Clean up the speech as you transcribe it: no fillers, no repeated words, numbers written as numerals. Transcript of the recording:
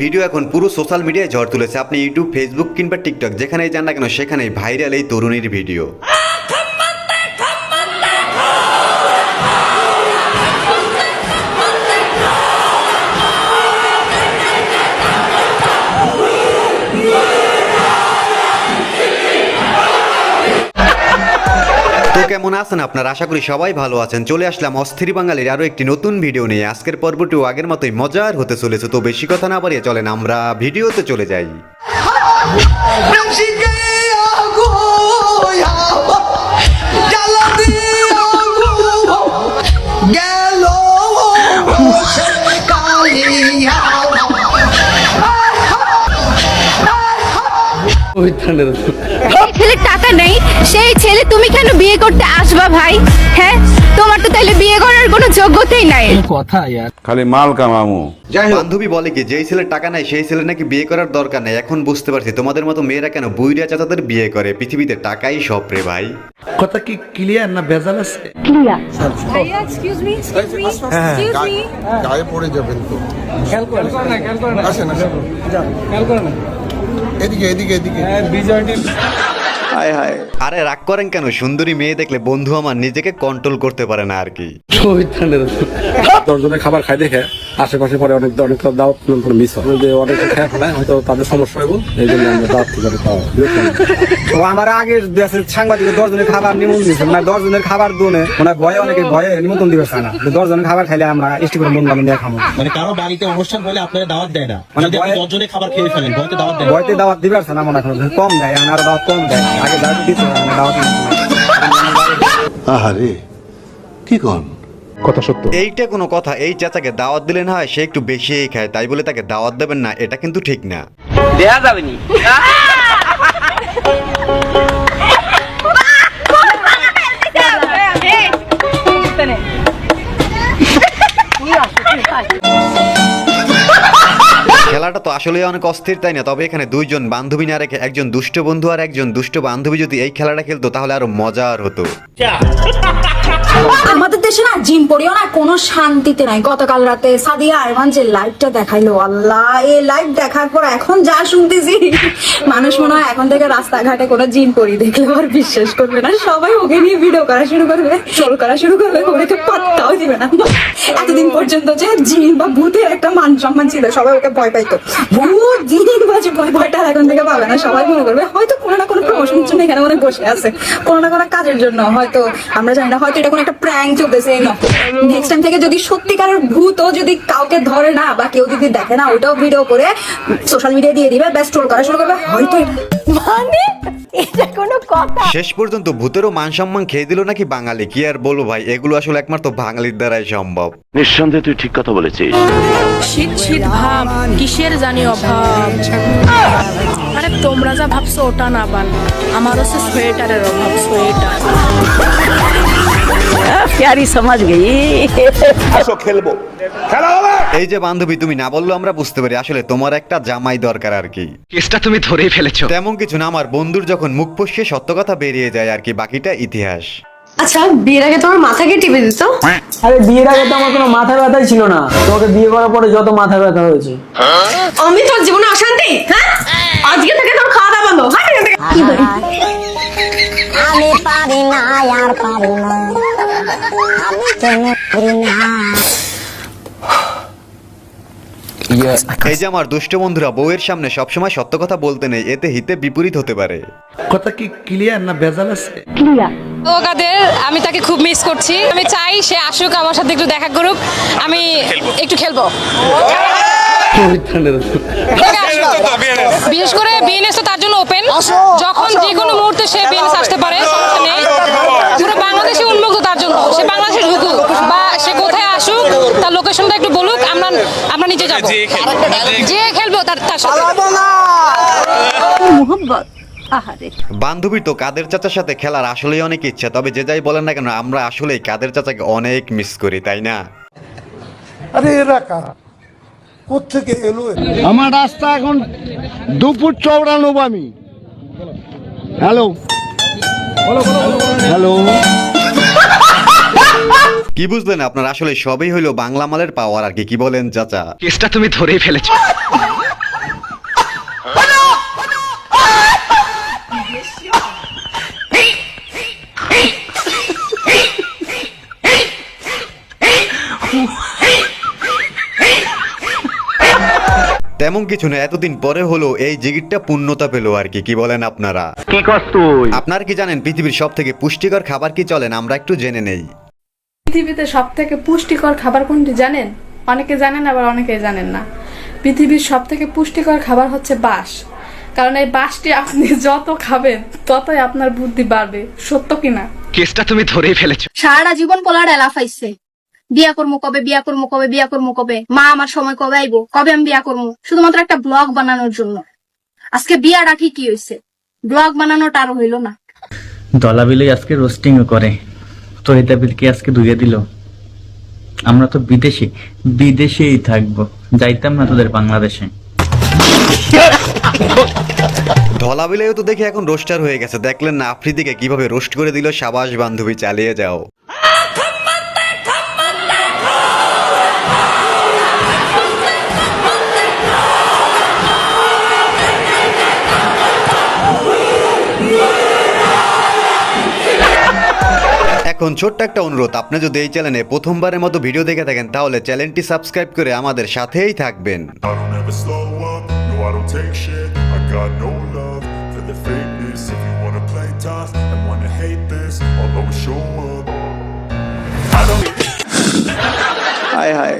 Video এখন পুরো social মিডিয়ায় ঝড় তুলেছে। আপনি ইউটিউব, ফেসবুক কিংবা টিকটক যেখানেই যান না কেন সেখানেই ভাইরাল এই তরুণীর ভিডিও। তো কেমন আছেন আপনারা? আশা করি সবাই ভালো আছেন। চলে আসলাম অস্থির বাঙালির আরো একটি নতুন ভিডিও নিয়ে। আজকের পর্বটিও আগের মতোই মজার হতে চলেছে। তো বেশি কথা না বাড়িয়ে চলেন আমরা ভিডিওতে চলে যাই। ছেলে টাকা নেই, সেই ছেলে তুমি কেন বিয়ে করতে আসবা ভাই? হ্যাঁ, তোমার তো তাহলে বিয়ে করার কোনো যোগ্যতাই নাই। কথা यार খালি মাল কামামু। বান্ধবী বলে কি, যেই ছেলে টাকা নাই সেই ছেলে নাকি বিয়ে করার দরকার নাই। এখন বুঝতে পারছি তোমাদের মতো মেয়েরা কেন বুইড়া চাচাদের বিয়ে করে। পৃথিবীতে টাকাই সব রে ভাই। কথা কি ক্লিয়ার না ভেজাল আছে? গায়ে পড়ে যাবেন তো। আসেন আসেন, এদিকে এদিকে এদিকে। আরে রাগ করেন কেন? সুন্দরী মেয়ে দেখলে বন্ধু আমার নিজেকে কন্ট্রোল করতে পারে না আর কি। 10 জনের খাবার খাই দেখে আশেপাশে পরে অনেক দাওয়াত মিস হয় যে অনেক খায় ফেলায়, হয়তো তাদের সমস্যা হইব, এই জন্য আমরা দাওয়াত করে খাওয়া। আমার আগের দেশের সাংবাদিক 10 জনের খাবার নিমন্ত্রণ দিয়েছে, মানে 10 জনের খাবার দোনে ওনার ভয়ে অনেকে ভয়ে নিমন্ত্রণ দিবে না। 10 জনের খাবার খাইলে আমরা এসটি করে মন নিয়ে খাবো। মানে কারো বাড়িতে অনুষ্ঠান হলে আপনারা দাওয়াত দেয় না, মানে 10 জনের খাবার খেয়ে ফেলেন, ভয়তে দাওয়াত দেয় না। ভয়তে দাওয়াত দিবে না মনে এখন কম দেয়, আর দাওয়াত কম দেয়। আগে দাওয়াত দিতে দাওয়াত আহারে কি কোন কথা সত্য। এইটা কোনো কথা? এই চাচাকে দাওয়াত দিলে না হয় সে একটু বেশিই খায়, তাই বলে তাকে দাওয়াত দেবেন না, এটা কিন্তু ঠিক না। দেয়া যাবে নি। খেলাটা তো আসলে অনেক অস্থির, তাই না? তবে এখানে দুইজন বান্ধবী না রেখে একজন দুষ্ট বন্ধু আর একজন দুষ্ট বান্ধবী যদি এই খেলাটা খেলতো তাহলে আরো মজার হতো। আমাদের দেশে না জিম পড়িও না কোনো শান্তিতে নাই। গতকাল রাতে সাদিয়া আরমান যে লাইভটা দেখাইলো, আল্লাহ, এই লাইভ দেখার পর এখন যা শুনতেছি, মানুষ মনে হয় এখন থেকে রাস্তাঘাটে কোনো জিম পড়ি দেখলে আর বিশ্বাস করবে না। সবাই ওকে নিয়ে ভিডিও করা শুরু করবে, ট্রোল করা শুরু করবে, ওকে পাত্তাও দিবে না। এতদিন পর্যন্ত যে জিন বা ভূতের একটা মান সম্মান ছিল, সবাই ওকে ভয় পাইতো। ভূত জিন বাজে ভয়টা এখন থেকে পাবে না। সবাই মনে করবে হয়তো কোনো না কোনো প্রমোশনের জন্য এখানে মনে বসে আছে, কোনো না কোনো কাজের জন্য, হয়তো আমরা জানি না, হয়তো এটা কোনো একটা প্র্যাঙ্ক চলতেছে। নেক্সট টাইম থেকে যদি সত্যিকারের ভূতও যদি কাউকে ধরে না বা কেউ যদি দেখে না, ওইটাও ভিডিও করে সোশ্যাল মিডিয়ায় দিয়ে দিবে, ব্যাস ট্রোল করা শুরু করবে। হয়তো মানে এটা কোনো কথা? শেষ পর্যন্ত ভূতেরও মান সম্মান খেয়ে দিল নাকি বাঙালি। কি আর বলবো ভাই, এগুলো আসলে একমাত্র বাঙালির দ্বারাই সম্ভব। নিঃসন্দেহে তুই ঠিক কথা বলেছিস। শীত শীত ভাব, কিসের জানি অভাব। আরে তোমরা যা ভাবছো ওটা না বাল, আমার হচ্ছে সোয়েটারের অভাব, সোয়েটার। প্যারি সমাজ গেই। এই যে বান্ধবী, তুমি না বললেও আমরা বুঝতে পারি আসলে তোমার একটা জামাই দরকার আর কি। কেসটা তুমি ধরেই ফেলেছো। তেমন কিছু না, আমার বন্ধুর যখন মুখ ফসকে সত্য কথা বেরিয়ে যায় আর কি, বাকিটা ইতিহাস। আচ্ছা, বিয়ের আগে তোমার মাথাকে টিপে দিত? আরে বিয়ের আগে তো আমার কোনো মাথা ব্যথাই ছিল না, তোকে বিয়ে করার পরে যত মাথা ব্যথা হয়েছে। আমি তোর জীবনে অশান্তি? হ্যাঁ, আজকে থেকে তোর খাওয়া দাওয়া বন্ধ। কি বলি? আমি পারি না, আর পারি না, আমি কেন পারি না। এই যে আমার দুষ্ট বন্ধুরা বউয়ের সামনে সবসময় সত্য কথা বলতে নেই, এতে হিতে বিপরীত হতে পারে। কথা কি ক্লিয়ার না ভেজাল আছে? ও কাদের, আমি তাকে খুব মিস করছি। আমি চাই সে আসুক, আমার সাথে একটু দেখা করুক, আমি একটু খেলবো। বিশেষ করে বিএনএস তো তার জন্য ওপেন, যখন যে কোনো মুহূর্তে সে বিএনএস আসতে পারে, সমস্যা নেই। পুরো বাংলাদেশে উন্মুক্ত তার জন্য, সে বাংলাদেশে ঢুকুক বা সে কোথায় আসুক, তার লোকেশনটা একটু বলুক, আমরা নিচে যাবো, যে খেলবো তার সাথে। মোহাম্মদ আহারে। বান্ধবীর তো কাদের চাচার সাথে খেলার আসলেই অনেক ইচ্ছা, তবে যে যাই বলেন না কেন আমরা আসলেই কাদের চাচাকে অনেক মিস করি, তাই না? আরে এরা কারা, কোত্থেকে এলো? আমার রাস্তা এখন 2 ফুট চওড়া নেব আমি। হ্যালো হ্যালো, কি বুঝলেন আপনার? আসলে সবই হইলো বাংলা মালের পাওয়ার আর কি। কি বলেন চাচা? কেসটা তুমি ধরেই ফেলেছো। তেমন কিছু না, এতদিন পরে হলো এই জিগিরটা পূর্ণতা পেলো আর কি। কি বলেন আপনারা? কি করছ তুই? আপনারা কি জানেন পৃথিবীর সব থেকে পুষ্টিকর খাবার কি? চলেন আমরা একটু জেনে নেই। পৃথিবীতে সব থেকে পুষ্টিকর খাবার কোনটি জানেন? অনেকে জানেন আবার অনেকেই জানেন না। পৃথিবীর সব থেকে পুষ্টিকর খাবার হচ্ছে বাঁশ। কারণ এই বাঁশটি আপনি যত খাবেন ততই আপনার বুদ্ধি বাড়বে। সত্য কিনা? কেসটা তুমি ধরেই ফেলেছো। সারা জীবন পোলার এলাফাইছে, বিয়া করবো কবে, বিয়া করবো কবে, বিয়া করবো কবে, মা আমার সময় কবে আইবো, কবে আমি বিয়া করবো, শুধুমাত্র একটা ব্লগ বানানোর জন্য। আজকে বিয়াটা ঠিকই হয়েছে, ব্লগ বানানোটা আরো হইলো না। দলাবিলে আজকে রোস্টিং করে, তহিতা বিলকে আজকে ধুয়ে দিল। আমরা তো বিদেশেই থাকবো, যাইতাম না তোদের বাংলাদেশে। ধলাবিলেও তো দেখে এখন রোস্টার হয়ে গেছে। দেখলেন না আফ্রিদিকে কিভাবে রোস্ট করে দিল? সাবাস বান্ধবী, চালিয়ে যাও। এখন ছোট্ট একটা অনুরোধ, আপনি যদি এই চ্যানেলে প্রথমবারের মতো ভিডিও দেখে থাকেন তাহলে চ্যানেলটি সাবস্ক্রাইব করে আমাদের সাথেই থাকবেন। হায় হায়।